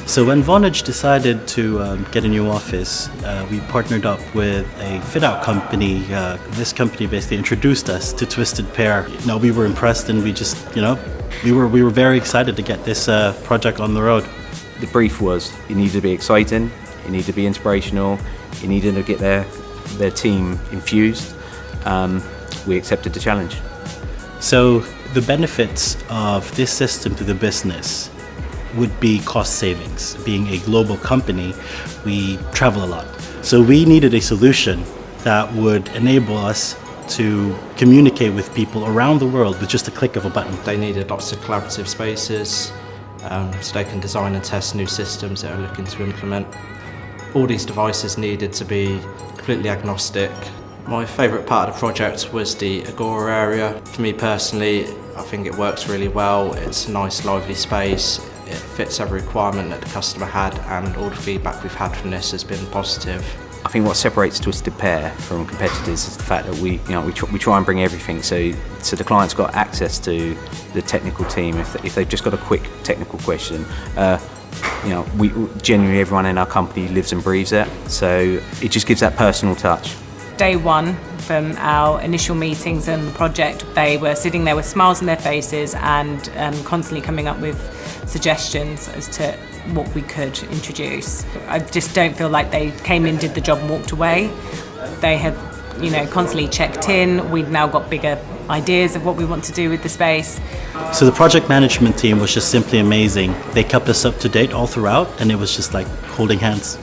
So when Vonage decided to get a new office, we partnered up with a fit-out company. This company basically introduced us to TwistedPair. We were impressed, and we just, we were very excited to get this project on the road. The brief was you needed to be exciting, you needed to be inspirational, you needed to get their team infused. We accepted the challenge. So the benefits of this system to the business would be cost savings. Being a global company, we travel a lot. So we needed a solution that would enable us to communicate with people around the world with just a click of a button. They needed lots of collaborative spaces so they can design and test new systems that are looking to implement. All these devices needed to be completely agnostic. My favourite part of the project was the Agora area. For me personally, I think it works really well. It's a nice, lively space. It fits every requirement that the customer had, and all the feedback we've had from this has been positive. I think what separates TwistedPair from competitors is the fact that we try and bring everything, so the client's got access to the technical team if they've just got a quick technical question. We genuinely, everyone in our company lives and breathes it, so it just gives that personal touch. Day one, from our initial meetings and the project, they were sitting there with smiles on their faces and constantly coming up with suggestions as to what we could introduce. I just don't feel like they came in, did the job and walked away. They have, constantly checked in. We've now got bigger ideas of what we want to do with the space. So the project management team was just simply amazing. They kept us up to date all throughout, and it was just like holding hands.